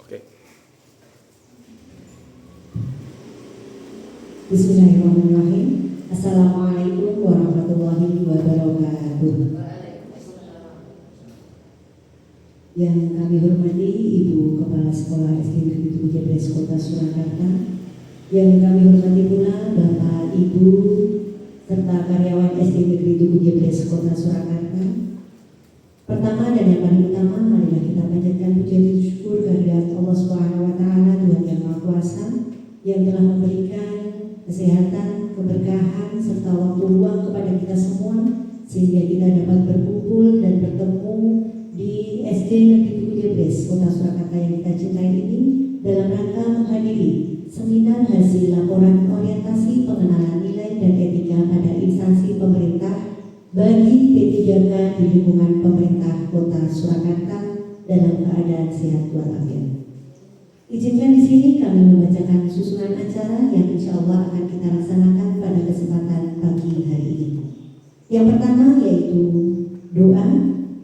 Oke. Bismillahirrahmanirrahim. Assalamualaikum warahmatullahi wabarakatuh. Yang kami hormati Ibu Kepala Sekolah SD Negeri 7 Jabres Kota Surakarta, yang kami hormati pula Bapak, Ibu, serta karyawan SD Negeri 7 Jabres Kota Surakarta. Pertama dan yang paling utama, marilah kita panjatkan puji dan syukur kehadirat Allah Subhanahu wa taala, Tuhan yang Maha Kuasa, yang telah memberikan kesehatan, keberkahan, serta waktu luang kepada kita semua, sehingga kita dapat berkumpul dan bertemu di SD Negeri 7 Jabres Kota Surakarta yang kita cintai ini dalam rangka menghadiri seminar hasil laporan orientasi pengenalan nilai dan etika pada instansi pemerintah bagi P3K di lingkungan pemerintah Kota Surakarta dalam keadaan sehat walafiat. Izinkan di sini kami membacakan susunan acara yang insya Allah akan kita laksanakan pada kesempatan pagi hari ini. Yang pertama yaitu doa,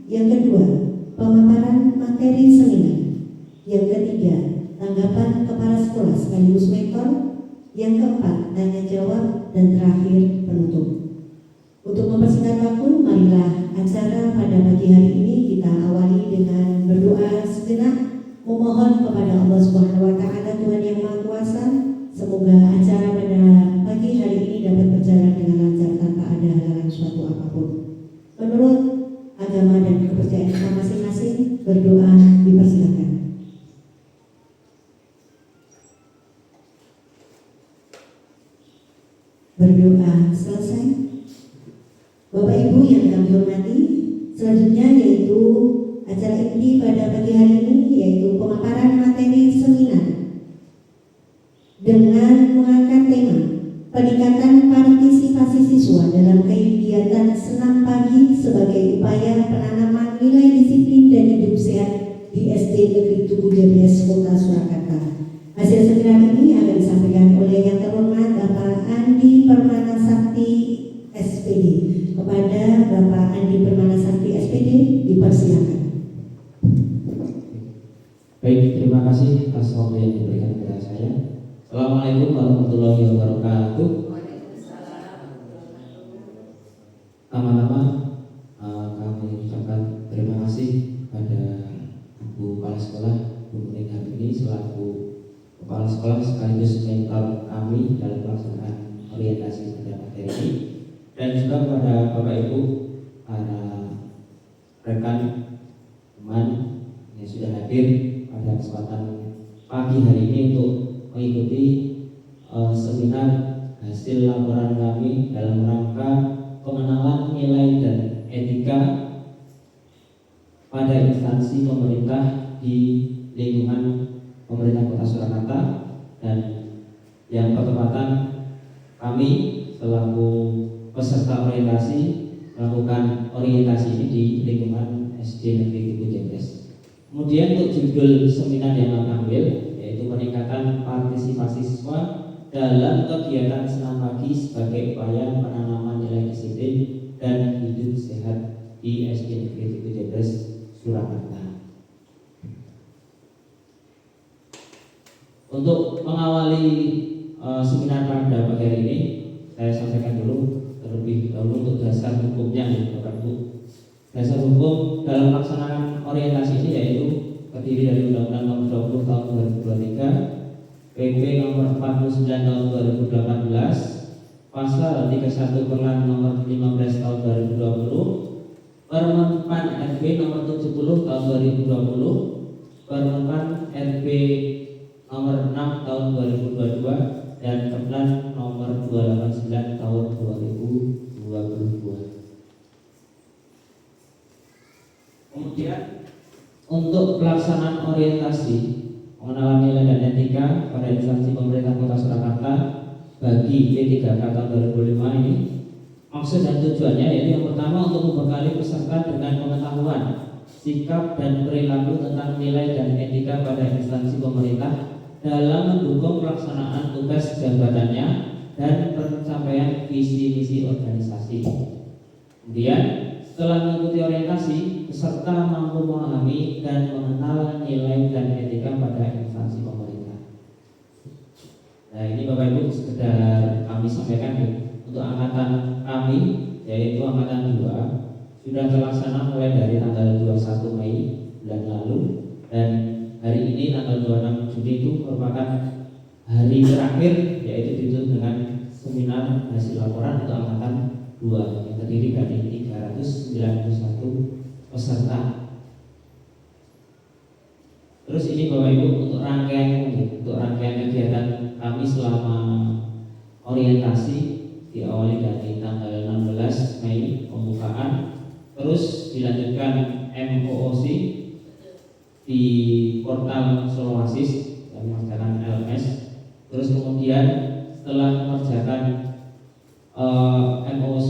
yang kedua pemaparan materi seminar, yang ketiga tanggapan kepala sekolah sekaligus mentor, yang keempat tanya jawab, dan terakhir penutup. Untuk mempersingkat waktu, marilah acara pada pagi hari ini kita awali dengan berdoa sejenak, memohon kepada Allah Subhanahu wa taala, Tuhan yang Maha Kuasa, semoga acara pada pagi hari ini dapat berjalan dengan lancar tanpa ada halangan suatu apapun. Menurut agama dan kepercayaan kita masing-masing, berdoa dipersilakan. Berdoa selesai. Bapak Ibu yang kami hormati, selanjutnya yaitu acara inti pada pagi hari ini yaitu pemaparan materi seminar dengan mengangkat tema peningkatan partisipasi siswa dalam kegiatan senam pagi sebagai upaya penanaman nilai disiplin dan hidup sehat di SD Negeri 7 Jabres Kota Surakarta. Hasil seminar ini akan disampaikan oleh yang terhormat Bapak Andi Permana Sakti SPD. Kepada Bapak Andi Permana Sakti SPD dipersilakan. Baik, terima kasih atas waktu yang diberikan kepada saya. Assalamualaikum warahmatullahi wabarakatuh. Pertama-tama kami ucapkan terima kasih pada Ibu Kepala Sekolah Bu Muning Habibie selaku Kepala Sekolah sekaligus mentor kami dalam pelaksanaan orientasi pada materi ini, dan juga kepada Bapak Ibu para rekan teman yang sudah hadir pada kesempatan pagi hari ini untuk mengikuti seminar hasil laporan kami dalam rangka pengenalan nilai dan etika pada instansi pemerintah di lingkungan pemerintah Kota Surakarta, dan yang bertepatan kami selaku peserta orientasi melakukan orientasi ini di lingkungan SD Negeri 7 Jabres. Kemudian untuk judul seminar yang kami ambil yaitu peningkatan partisipasi siswa dalam kegiatan senam pagi sebagai upaya penanaman nilai disiplin dan hidup sehat di SD Negeri 7 Jabres Surakarta. Untuk mengawali seminar pada pagi hari ini, saya sampaikan dulu terlebih dahulu untuk dasar hukumnya ya Bapak Ibu. Dasar hukum dalam pelaksanaan orientasi ini yaitu terdiri dari Undang-Undang Nomor 20 Tahun 2023, PP Nomor 49 Tahun 2018, Pasal 31 Nomor 15 Tahun 2020, Permen RB Nomor 70 Tahun 2020, Permen RB Nomor 6 Tahun 2022, dan Keplan Nomor 289 Tahun 2022. Kemudian untuk pelaksanaan orientasi pengenalan nilai dan etika pada instansi pemerintah Kota Surakarta bagi P3K tahun 2005 ini, maksud dan tujuannya yaitu yang pertama untuk membekali peserta dengan pengetahuan sikap dan perilaku tentang nilai dan etika pada instansi pemerintah dalam mendukung pelaksanaan tugas jabatannya dan pencapaian visi misi organisasi. Kemudian setelah mengikuti orientasi, peserta mampu memahami dan mengenal nilai dan etika pada kami sampaikan untuk angkatan kami, yaitu angkatan 2, sudah terlaksana mulai dari tanggal 21 Mei bulan lalu, dan hari ini tanggal 26 Juni itu merupakan hari terakhir, yaitu ditutup dengan seminar hasil laporan untuk angkatan 2 yang terdiri dari 391 peserta. Terus ini Bapak Ibu untuk rangkaian kegiatan kami selama orientasi, diawali dari tanggal 16 Mei pembukaan, terus dilanjutkan MOOC di portal Soloasis dan mengerjakan LMS. Terus kemudian setelah mengerjakan MOOC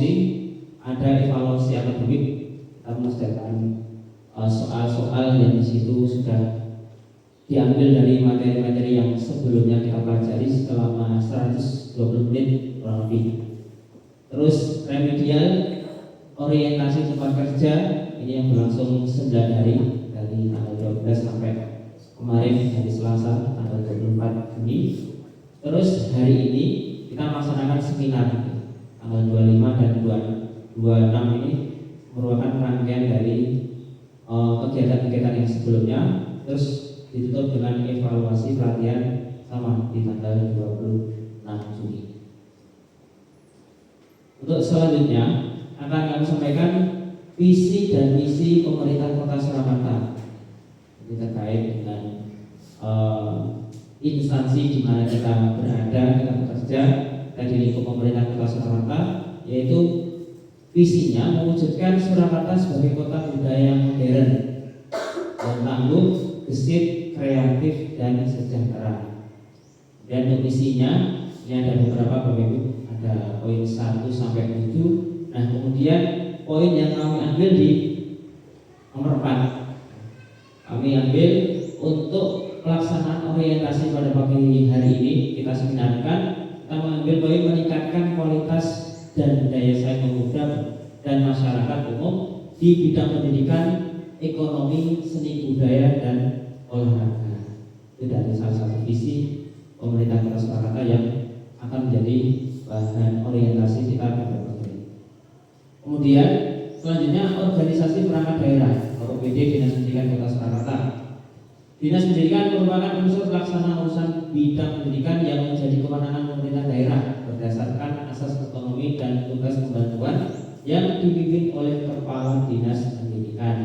ada evaluasi akademik, kita mengerjakan soal-soal yang di situ sudah diambil dari materi-materi yang sebelumnya kita pelajari selama 120 menit kurang lebih. Terus remedial orientasi tempat kerja ini yang berlangsung 9 hari dari tanggal 12 sampai kemarin hari Selasa tanggal 24 Juni. Terus hari ini kita melaksanakan seminar tanggal 25 dan 26 ini merupakan rangkaian dari kegiatan-kegiatan yang sebelumnya. Terus ditutup dengan evaluasi pelatihan sama di tanggal 26 Juni. Untuk selanjutnya akan kami sampaikan visi dan misi pemerintah Kota Surakarta. Ini terkait dengan instansi di mana kita berada, kita bekerja, kita di lingkup pemerintah Kota Surakarta, yaitu visinya mewujudkan Surakarta sebagai kota budaya yang modern dan tangguh, gesit, kreatif, dan sejahtera. Dan untuk misinya ini ada beberapa Bapak Ibu, ada poin 1 sampai 7. Nah, kemudian poin yang kami ambil di nomor 4, kami ambil untuk pelaksanaan orientasi pada pagi hari ini kita seminarkan, kita mengambil poin meningkatkan kualitas dan daya saing pemuda dan masyarakat umum di bidang pendidikan, ekonomi, seni budaya, dan olahraga. Itu dari salah satu visi pemerintah Kota Surakarta yang akan menjadi bahan orientasi kita pada pagi ini. Kemudian selanjutnya organisasi perangkat daerah (OPD) Dinas Pendidikan Kota Surakarta. Dinas Pendidikan merupakan unsur pelaksana urusan bidang pendidikan yang menjadi kewenangan pemerintah daerah berdasarkan asas otonomi dan tugas pembantuan yang dipimpin oleh Kepala Dinas Pendidikan.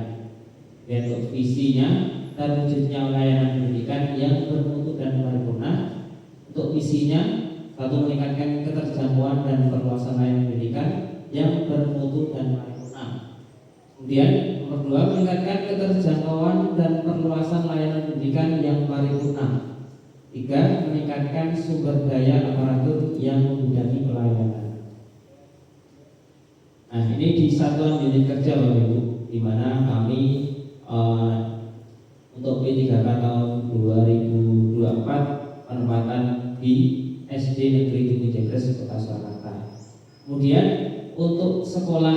Dan untuk visinya terwujudnya layanan pendidikan yang bermutu dan paripurna. Untuk misinya, 1. Meningkatkan keterjangkauan dan perluasan layanan pendidikan yang bermutu dan paripurna. Kemudian nomor 2, meningkatkan keterjangkauan dan perluasan layanan pendidikan yang paripurna. 3. Meningkatkan sumber daya aparatur yang membidangi pelayanan. Nah, ini di satuan unit kerja Bapak Ibu, di mana kami untuk P3K tahun 2024 penempatan di SD Negeri Tugu Jebres Kota Surakarta. Kemudian untuk sekolah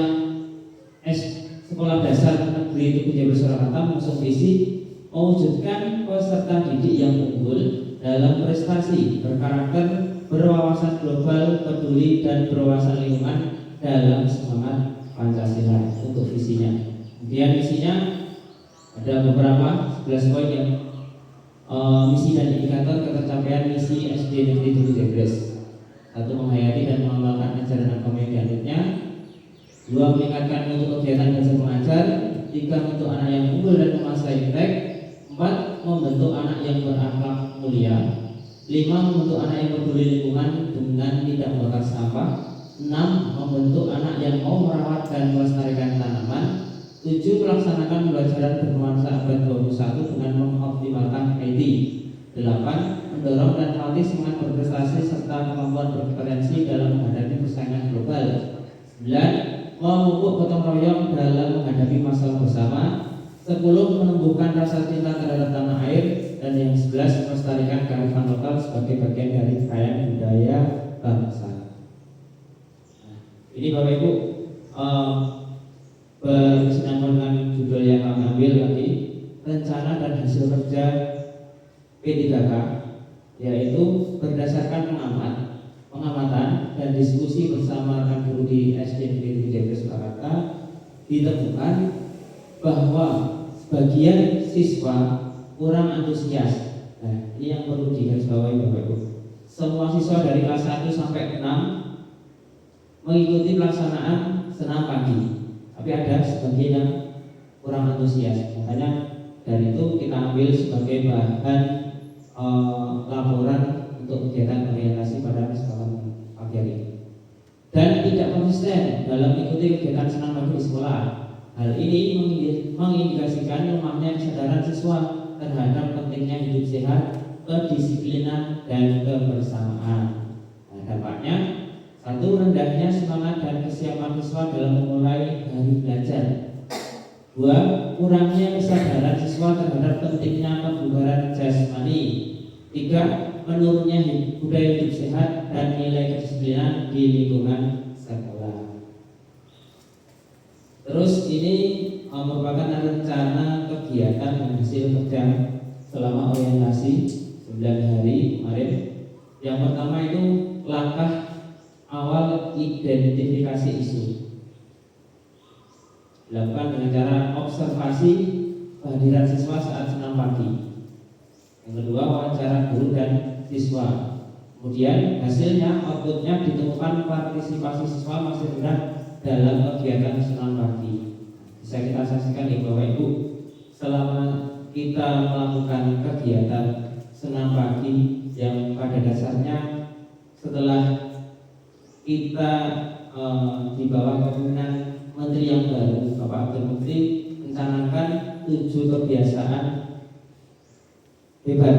dasar Negeri Tugu Jebres Surakarta mengusung visi mewujudkan peserta didik yang unggul dalam prestasi, berkarakter, berwawasan global, peduli, dan berwawasan lingkungan dalam semangat Pancasila. Untuk visinya. Kemudian misinya ada beberapa 11 poin yang misi dan indikator ketercapaian misi SD Negeri Tugu Jebres. 1. Menghayati dan mengembangkan ajaran agama yang dianutnya. 2. Meningkatkan mutu kegiatan belajar mengajar. 3. Untuk anak yang unggul dan menguasai iptek. 4. Membentuk anak yang berakhlak mulia. 5. Membentuk anak yang peduli lingkungan dengan tidak membakar sampah. 6. Membentuk anak yang mau merawat dan melestarikan tanaman. 7. Melaksanakan pembelajaran bernuansa abad 21 dengan mengoptimalkan IT. 8. Mendorong dan melatih semangat berprestasi serta kemampuan berkompetensi dalam menghadapi persaingan global. 9. Memupuk gotong royong dalam menghadapi masalah bersama. 10. Menumbuhkan rasa cinta terhadap tanah air. Dan yang 11. Melestarikan kearifan lokal sebagai bagian dari kekayaan budaya bangsa. Nah, ini Bapak Ibu berkesinambungan dengan judul yang kami ambil lagi, rencana dan hasil kerja P3K, yaitu berdasarkan pengamat pengamatan dan diskusi bersama rekan guru di SD Negeri 7 Jebres Surakarta, ditemukan bahwa sebagian siswa kurang antusias. Nah, ini yang perlu digarisbawahi Bapak Ibu. Semua siswa dari kelas 1 sampai 6 mengikuti pelaksanaan senam pagi, tapi ada sebagian yang kurang antusias. Makanya dari itu kita ambil sebagai bahan laporan untuk kegiatan orientasi pada sekolah pagi hari. Dan tidak konsisten dalam mengikuti kegiatan senam pagi di sekolah. Hal ini mengindikasikan lemahnya kesadaran siswa terhadap pentingnya hidup sehat, kedisiplinan, dan kebersamaan. Nah, dampaknya, satu, rendahnya semangat dan kesiapan siswa dalam memulai hari belajar. Dua, kurangnya kesadaran siswa terhadap pentingnya kebugaran jasmani. Tiga, menurunnya budaya hidup sehat dan nilai kedisiplinan di lingkungan sekolah. Terus ini merupakan rencana kegiatan dan hasil kerja selama orientasi 9 hari kemarin. Yang pertama itu langkah awal identifikasi isu, dilakukan dengan cara observasi kehadiran siswa saat senam pagi. Yang kedua, wawancara guru dan siswa. Kemudian hasilnya, outputnya ditemukan partisipasi siswa masih rendah dalam kegiatan senam pagi. Bisa kita saksikan ya Bapak Ibu, selama kita melakukan kegiatan senam pagi yang pada dasarnya setelah kita di bawah kepemimpinan Menteri yang baru, Bapak Abdul Menteri, mencanangkan 7 kebiasaan hebat.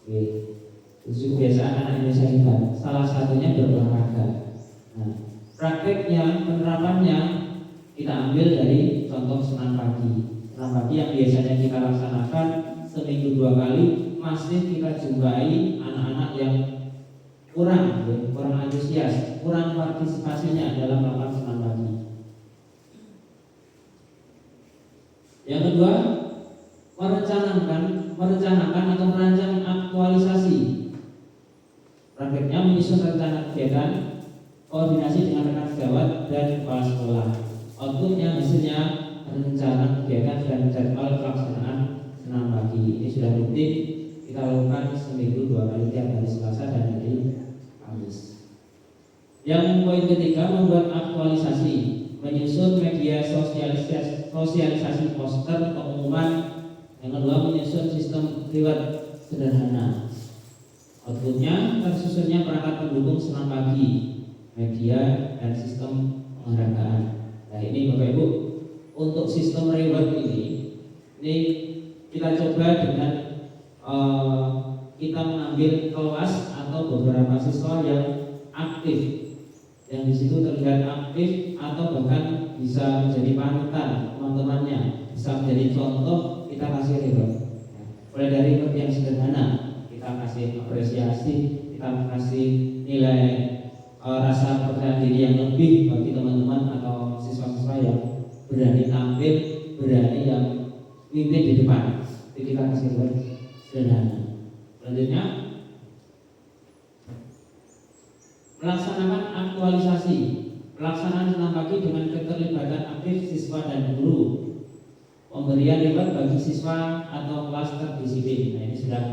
7 kebiasaan anak Indonesia hebat. Salah satunya berolahraga. Nah, prakteknya, penerapannya kita ambil dari contoh senam pagi. Senam pagi yang biasanya kita laksanakan seminggu 2 kali, masih kita jumpai anak-anak yang kurang antusias, kurang partisipasinya dalam melakukan senam pagi. Yang kedua, merencanakan atau merancang aktualisasi. Prakteknya menyusun rencana kegiatan, koordinasi dengan rekan sejawat dan kepala sekolah. Outputnya hasilnya rencana kegiatan dan jadwal pelaksanaan senam pagi. Ini sudah rutin kita lakukan seminggu 2 kali, tiap hari Selasa dan hari Kamis. Yang poin ketiga, membuat aktualisasi, menyusun media sosialisasi poster pengumuman. Yang kedua, menyusun sistem reward sederhana. Outputnya tersusunnya perangkat pendukung senam pagi, media, dan sistem penghargaan. Nah, ini Bapak Ibu, untuk sistem reward ini kita coba dengan kita mengambil kelas atau beberapa siswa yang aktif, yang di situ terlihat aktif atau bahkan bisa menjadi panutan teman-temannya, bisa menjadi contoh, kita kasih reward. Mulai dari reward yang sederhana, kita kasih apresiasi, kita kasih nilai rasa percaya diri yang lebih bagi teman-teman atau siswa-siswa yang berani tampil, berani yang mimpin di depan. Jadi kita kasih reward sederhana. Selanjutnya, melaksanakan aktualisasi, pelaksanaan senam pagi dengan keterlibatan aktif siswa dan guru, pemberian reward bagi siswa atau kelas terdisiplin. Nah, ini sudah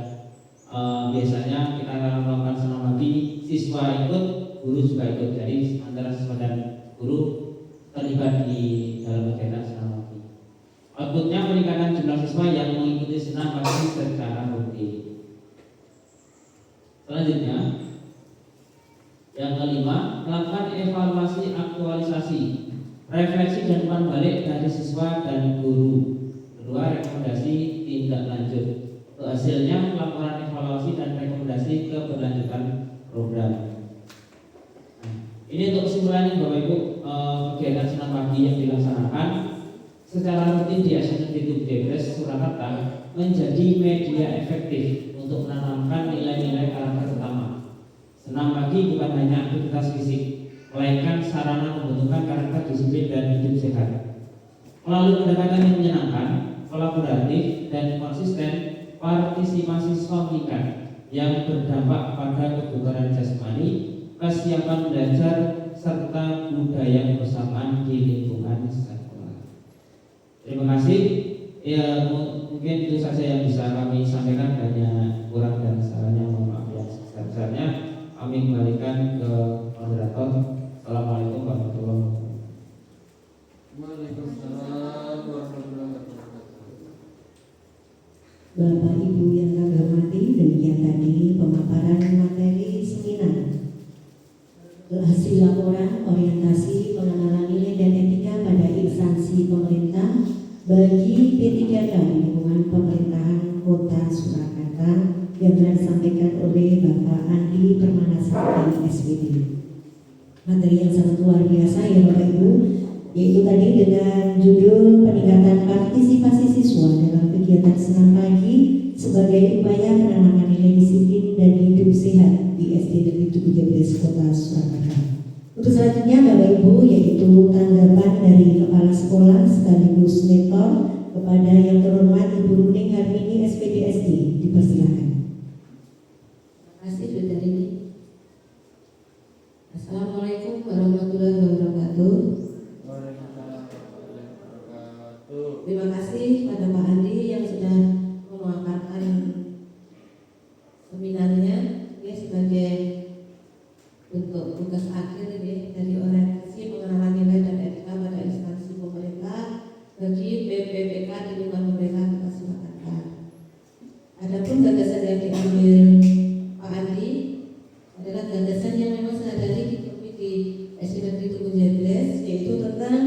biasanya kita melakukan senam pagi, siswa ikut, guru juga ikut. Jadi antara siswa dan guru terlibat di dalam kegiatan senam pagi. Outputnya peningkatan jumlah siswa yang mengikuti senam pagi secara rutin. Selanjutnya, yang kelima, melakukan evaluasi aktualisasi, refleksi dan umpan balik dari siswa dan guru. Kedua, rekomendasi tindak lanjut. Untuk hasilnya, laporan evaluasi dan rekomendasi keberlanjutan program. Nah, ini untuk kesimpulan Bapak Ibu, kegiatan senam pagi yang dilaksanakan secara rutin di SD Negeri 7 Jebres Surakarta menjadi media efektif untuk menanamkan nilai-nilai karakter utama. Senam pagi bukan hanya aktivitas fisik, melainkan sarana membentukkan karakter disiplin dan hidup sehat. Melalui pendekatan yang menyenangkan, kolaboratif, dan konsisten, partisipasi siswa meningkat, yang berdampak pada kebugaran jasmani, kesiapan belajar, serta budaya kebersamaan di lingkungan sekolah. Terima kasih. Ya, mungkin itu saja yang bisa kami sampaikan, banyak kurang dan salahnya mohon maaf yang sebesar-besarnya. Kami kembalikan ke moderator. Assalamualaikum warahmatullahi wabarakatuh. Waalaikumsalam warahmatullahi wabarakatuh. Bapak Ibu yang kami hormati, demikian tadi pemaparan materi seminar hasil laporan orientasi pengenalan nilai dan etika pada instansi pemerintah bagi P3K di lingkungan pemerintahan Kota Surakarta yang telah disampaikan oleh Bapak Andi Permanasakti SPD. Materi yang sangat luar biasa ya Bapak Ibu, yaitu tadi dengan judul peningkatan partisipasi siswa dalam kegiatan senam pagi sebagai upaya penanaman nilai disiplin dan hidup sehat di SD Negeri 7 Jebres Kota Surakarta. Untuk selanjutnya Bapak Ibu, yaitu tanggapan dari Kepala Sekolah sekaligus mentor kepada yang terhormat Ibu Runing Harmini SPD SD, dipersilakan. Terima kasih sudah ini. Assalamualaikum warahmatullahi wabarakatuh. Waalaikumsalam warahmatullahi wabarakatuh. Terima kasih pada Pak Andi yang sudah memaparkan seminarnya ya, sebagai bentuk tugas akhir ya, dari orientasi pengenalan nilai dan etika pada instansi pemerintah bagi BPPK di lingkungan pemerintah Kota Surakarta. Adapun gagasan yang diambil Pak Andi adalah gagasan yang memang sehari-hari ditemui di SD Negeri 7 Jebres, yaitu tentang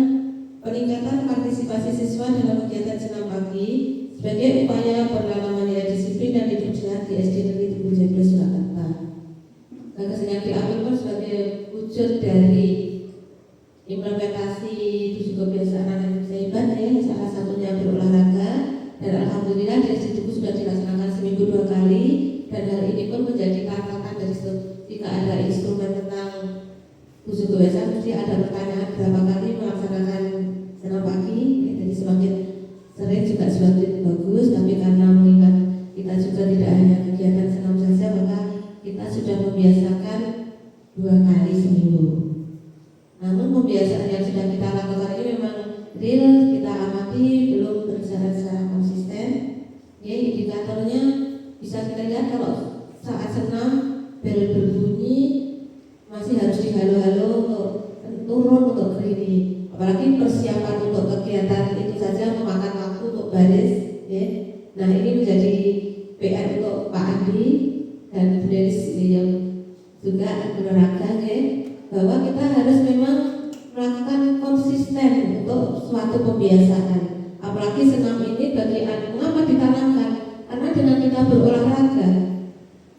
peningkatan partisipasi siswa dalam kegiatan senam pagi sebagai upaya penanaman nilai disiplin dan hidup sehat di SD Negeri 7 Jebres Surakarta. Gagasan yang diambil pun sebagai wujud dari implementasi 7 kebiasaan anak sehat ya, salah satunya berolahraga, dan alhamdulillah di SD sudah dilaksanakan seminggu 2 kali, dan hal ini pun menjadi catatan dari jika ada instrumen tentang 7 kebiasaan mesti ada pertanyaan berapa kali melaksanakan senam pagi ya, jadi semakin sering juga semakin bagus. Tapi karena mengingat kita juga tidak hanya kegiatan senam saja, maka kita sudah membiasakan 2 kali seminggu. Namun pembiasaan yang sudah kita lakukan ini memang real, kita amati belum berjalan secara konsisten ya. Indikatornya bisa kita lihat kalau saat senam bel berbunyi masih harus dihalo-halo untuk turun untuk gerimis. Apalagi persiapan untuk kegiatan itu saja memakan waktu untuk baris ya. Nah ini menjadi PR untuk Pak Andi dan Bu Deris yang juga olahraga ya, bahwa kita harus memang melakukan konsisten untuk suatu pembiasaan. Apalagi senam ini bagi anak, mengapa ditanamkan? Karena dengan kita berolahraga,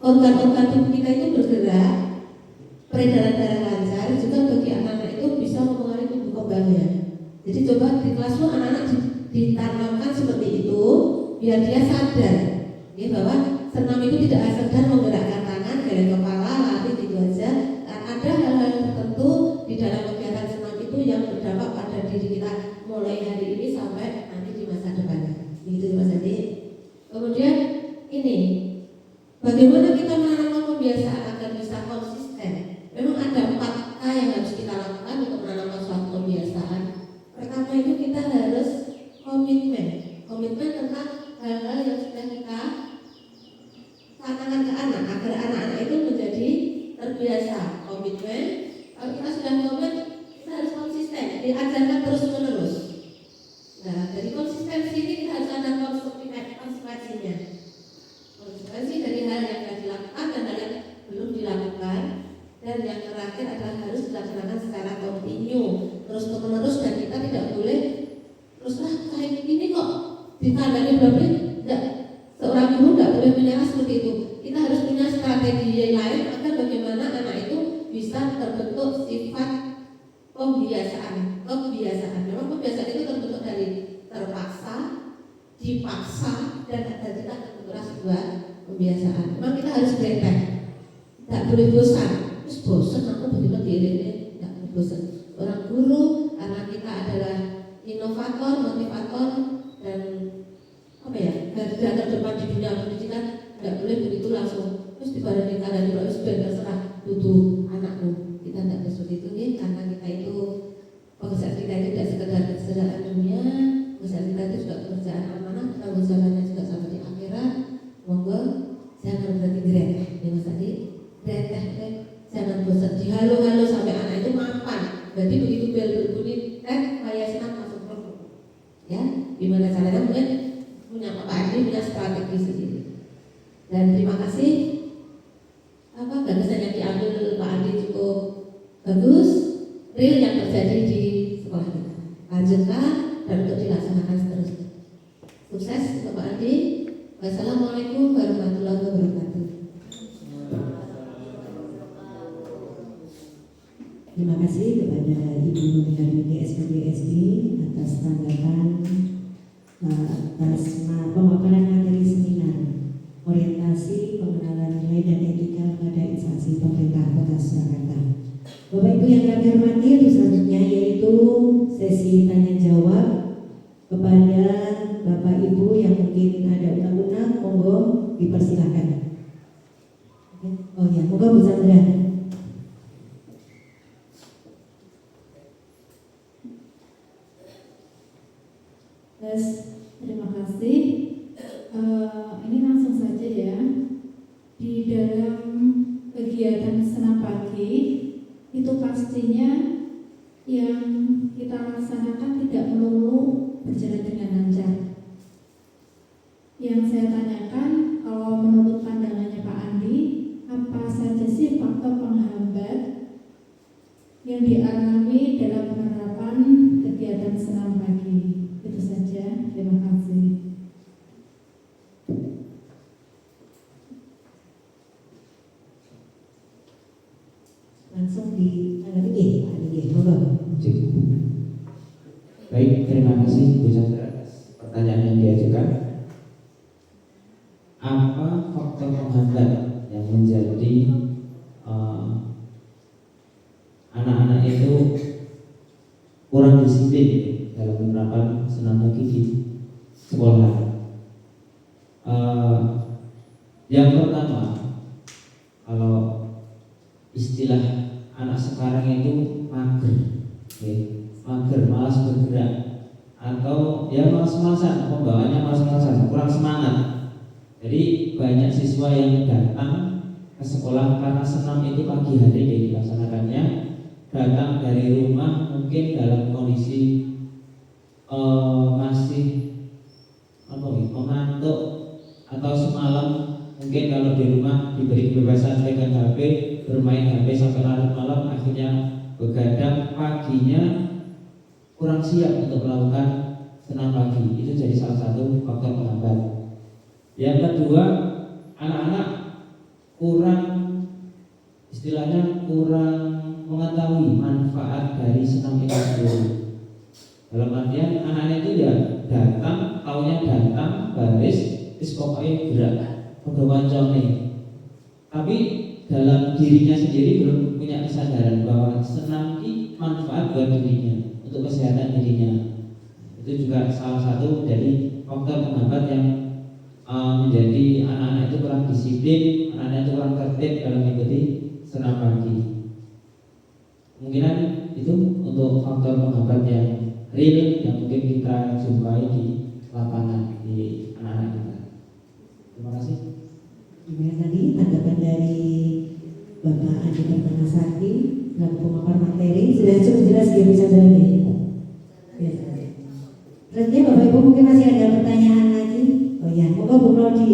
organ-organ tubuh kita itu bergerak, peredaran darah lancar, juga bagi anak-anak itu bisa mempengaruhi tumbuh kembangnya. Jadi coba di kelasmu anak-anak ditanamkan seperti itu, biar dia sadar ya, bahwa senam itu tidak sekedar menggerakkan tangan, geleng kepala, lari gitu aja. Dan ada hal-hal tertentu di dalam kegiatan senam itu yang berdampak pada diri kita mulai hari ini sampai nanti di masa depan. Begitu Mas Adi. Kemudian ini, bagaimana kita menanamkan kebiasaan agar bisa konsisten? Memang ada 4K yang harus kita lakukan untuk menanamkan suatu kebiasaan. Pertama itu kita harus komitmen tentang hal-hal yang sudah kita katakan ke anak, agar anak-anak itu menjadi terbiasa. Komitmen, kalau kita sudah komitmen, kita harus konsisten, diajarkan terus-menerus. Nah, dari konsistensi ini kita harus ada konsekuensinya. Konsekuensi dari hal yang sudah dilakukan dan hal yang belum dilakukan. Dan yang terakhir adalah harus dilaksanakan secara kontinu, terus-menerus, dan kita tidak boleh teruslah kayak ini kok ditandani berarti tidak, seorang ibu tidak boleh menyerah seperti itu. Kita harus punya strategi lain agar bagaimana anak itu bisa terbentuk sifat pembiasaan. Memang pembiasaan itu terbentuk dari terpaksa, dipaksa, dan kita terbentuklah sebuah pembiasaan. Memang kita harus belajar, tidak boleh bosan. Terus bosan aku begitu diri tidak boleh bosan. Orang guru karena kita adalah inovator, motivator, dan garda terdepan di dunia pendidikan, tidak boleh begitu langsung terus di badan di kanan juga sudah terserah butuh anakku. Kita tidak seperti itu nih, karena kita itu pekerjaan kita itu tidak sekedar kesejahteraan dunia, pekerjaan kita itu juga pekerjaan amanah, tanggung jawabnya juga sampai di akhirat. Monggo jangan berarti grade, ya Mas tadi grade, jangan bosan dihalo-halo sampai anak itu mapan. Berarti begitu bel berbunyi, saya senang masuk kelompok. Ya, gimana caranya mungkin punya Pak Adi punya strategi sendiri. Dan terima kasih gagasan yang diambil Pak Adi cukup bagus, real yang terjadi di sekolah kita. Lanjutkan dan untuk dilaksanakan seterusnya. Sukses untuk Pak Adi. Wassalamualaikum warahmatullahi wabarakatuh. Terima kasih kepada Ibu Nurhayati SPDSD atas tanggapan atas pemaparan materi seminar orientasi pengenalan nilai dan etika pada instansi pemerintah Kota Surakarta. Bapak Ibu yang kami hormati, untuk selanjutnya yaitu sesi tanya jawab kepada Bapak Ibu yang mungkin ada unek-unek, monggo dipersilakan. Oh ya, monggo Bu Sandra. Terima kasih. Ini langsung saja ya. Di dalam kegiatan senam pagi itu pastinya yang kita laksanakan tidak melulu berjalan dengan lancar. Yang saya tanyakan, kalau menurut pandangannya Pak Andi, apa saja sih faktor penghambat yang dialami dalam penerapan kegiatan senam pagi? Itu saja, terima kasih. Langsung ditanggapi Pak Adi, monggo. Baik, terima kasih Bu Sandra atas pertanyaan yang diajukan. Apa faktor penghambat yang menjadi anak-anak itu kurang disiplin dalam penerapan senam pagi di sekolah? Yang pertama, kalau istilah anak sekarang itu mager, mager, malas bergerak, atau ya malas-malasan, pembawaannya malas-malasan, kurang semangat. Jadi banyak siswa yang datang ke sekolah karena senam itu pagi hari dilaksanakannya, datang dari rumah mungkin dalam kondisi masih mengantuk, atau semalam mungkin kalau di rumah diberi kebebasan pegang HP, bermain HP sampai larut malam, akhirnya begadang, paginya kurang siap untuk melakukan senam pagi. Itu jadi salah satu faktor penghambat. Yang kedua, anak-anak kurang, istilahnya kurang mengetahui manfaat dari senam itu sendiri. Dalam artian anak-anak itu ya datang, taunya datang, baris, pokoknya gerak, udah wancone. Tapi dalam dirinya sendiri belum punya kesadaran bahwa senam ini manfaat buat dirinya, untuk kesehatan dirinya. Itu juga salah satu dari faktor penghambat yang menjadi anak-anak itu kurang disiplin, anak-anak itu kurang tertib dalam mengikuti senam pagi. Kemungkinan itu untuk faktor penghambat yang real yang mungkin kita jumpai di lapangan di anak-anak kita. Terima kasih. Gimana tadi tanggapan dari Bapak Andi Pertanasaki selaku pemapar materi sudah cukup jelas dia bisa berani. Selanjutnya Bapak Ibu mungkin masih ada pertanyaan lagi. Oh ya, moga Bu Claudi.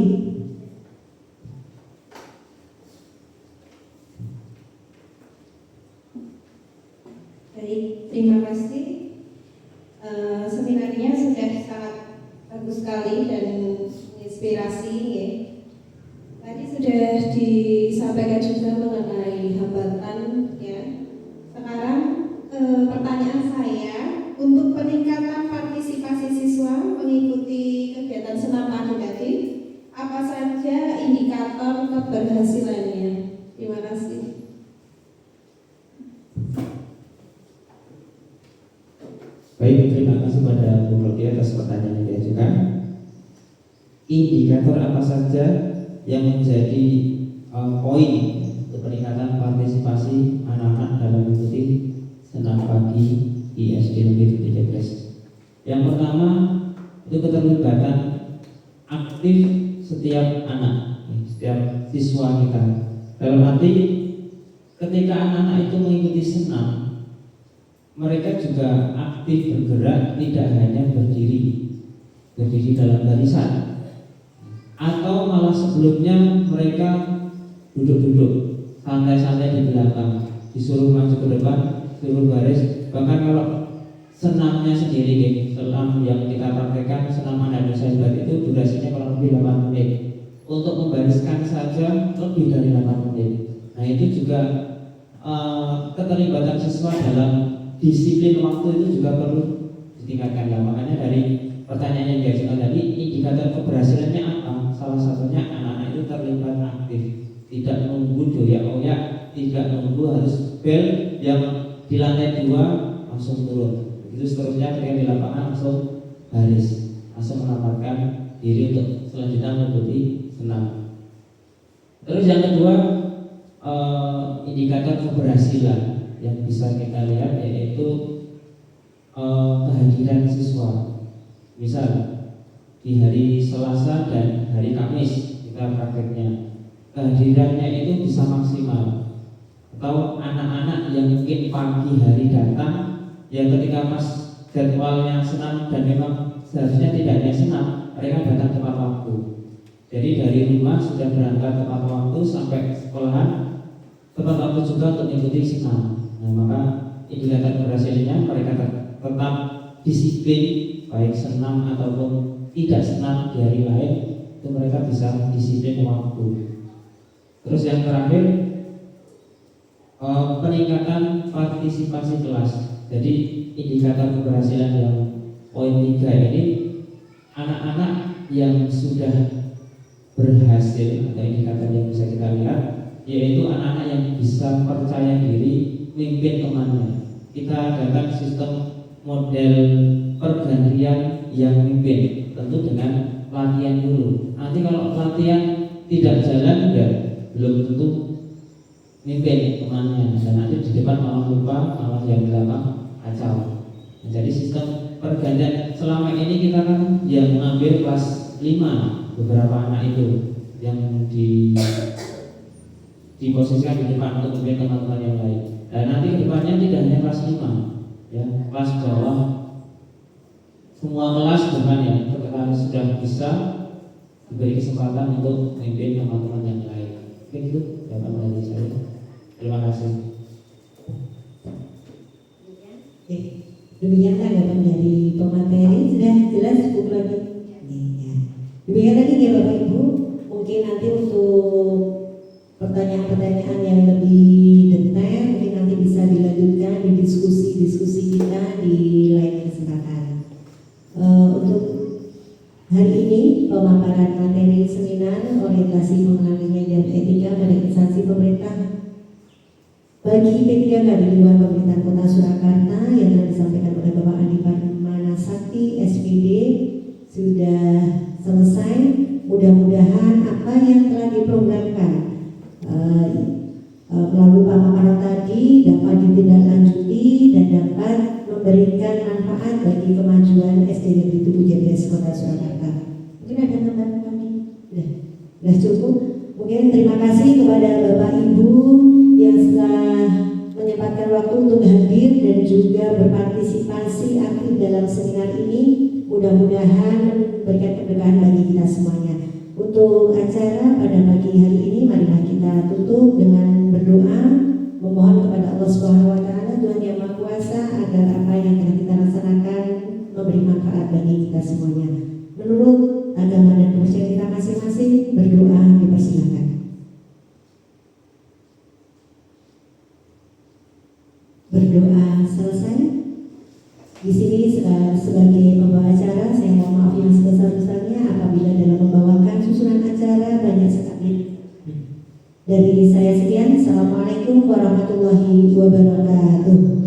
Baik, terima kasih. Seminarnya sudah sangat bagus sekali dan menginspirasi ya. Tadi sudah disampaikan juga mengenai hambatan ya. Sekarang pertanyaan saya, untuk peningkatan partisipasi siswa mengikuti kegiatan senam pagi tadi, apa saja indikator keberhasilannya? Terima kasih. Baik, terima kasih pada Bu Claudia atas pertanyaan yang diajukan. Indikator apa saja yang menjadi poin untuk peningkatan partisipasi anak-anak dalam mengikuti senam pagi di SD Negeri 7 Jebres. Yang pertama itu keterlibatan aktif setiap anak, setiap siswa kita. Dalam arti ketika anak-anak itu mengikuti senam, mereka juga aktif bergerak, tidak hanya berdiri dalam barisan, atau malah sebelumnya mereka duduk-duduk santai-santai di belakang, disuruh maju ke depan, suruh baris. Bahkan kalau senamnya sendiri, senam yang kita praktekkan, senam anak Indonesia Hebat itu durasinya kurang lebih 8 menit. Untuk membariskan saja lebih dari 8 menit. Nah itu juga keterlibatan siswa dalam disiplin waktu itu juga perlu ditingkatkan. Makanya dari pertanyaan yang diajukan tadi, indikator keberhasilannya apa? Salah satunya anak-anak itu terlibat aktif, tidak nunggu doyak-oyak, tidak nunggu harus bel yang di lantai 2 langsung turun. Itu seterusnya ketika di lapangan langsung baris, langsung menempatkan diri untuk selanjutnya mengikuti senam. Terus yang kedua, indikator keberhasilan yang bisa kita lihat yaitu kehadiran siswa. Misal di hari Selasa dan hari Kamis kita prakteknya, kehadirannya itu bisa maksimal. Atau anak-anak yang mungkin pagi hari datang, yang ketika pas jadwalnya senam dan memang seharusnya tidak hanya senam, mereka datang tepat waktu. Jadi dari rumah sudah berangkat tepat waktu sampai sekolahan tepat waktu juga untuk mengikuti senam. Nah maka indikator keberhasilannya mereka tetap disiplin, baik senam ataupun tidak senam di hari lain, itu mereka bisa disiplin waktu. Terus yang terakhir, peningkatan partisipasi kelas. Jadi indikator keberhasilan yang poin 3 ini, anak-anak yang sudah berhasil atau indikator yang bisa kita lihat yaitu anak-anak yang bisa percaya diri mimpin temannya. Kita adakan sistem model pergantian yang mimpin, tentu dengan latihan dulu. Nanti kalau latihan tidak jalan, ya belum tentu mimpin temannya, dan nanti di depan malah lupa, malah yang belakang kacau. Nah, jadi sistem pergantian selama ini kita kan yang mengambil kelas 5, beberapa anak itu yang diposisikan di depan untuk memimpin teman-teman yang lain. Dan nanti kedepannya tidak hanya kelas 5, ya, kelas bawah, semua kelas bukan ya, ketika sudah bisa diberi kesempatan untuk memimpin teman-teman yang lain. Mungkin itu jawaban dari saya. Terima kasih. Demikian tanggapan dari pemateri, sudah jelas cukup lagi. Ya. Demikian tadi ya Bapak Ibu, mungkin nanti untuk pertanyaan-pertanyaan yang lebih detail mungkin nanti bisa dilanjutkan di diskusi-diskusi kita di lain kesempatan. Untuk hari ini pemaparan materi seminar orientasi pengenalan dan etika pada instansi pemerintah bagi P3K di luar pemerintahan Kota Surakarta yang telah disampaikan oleh Bapak Andi Parmana Sakti SPD sudah selesai. Mudah-mudahan apa yang telah diprogramkan melalui pemaparan tadi dapat ditindaklanjuti dan dapat memberikan manfaat bagi kemajuan SD Negeri 7 Jebres Kota Surakarta. Mungkin ada tambahan lagi? Sudah cukup. Mungkin terima kasih kepada Bapak Ibu yang telah menyempatkan waktu untuk hadir dan juga berpartisipasi aktif dalam seminar ini. Mudah-mudahan memberikan keberkahan bagi kita semuanya. Untuk acara pada pagi hari ini, marilah kita tutup dengan berdoa, memohon kepada Allah Subhanahu Wa Taala, Tuhan Yang Maha Kuasa, agar apa yang telah kita laksanakan memberi manfaat bagi kita semuanya. Menurut agama dan kepercayaan kita masing-masing, berdoa dipersilakan. Berdoa selesai. Di sini sebagai pembawa acara, saya mohon maaf yang sebesar-besarnya apabila dalam membawakan susunan acara banyak sekali. Dari saya sekian, Assalamualaikum warahmatullahi wabarakatuh.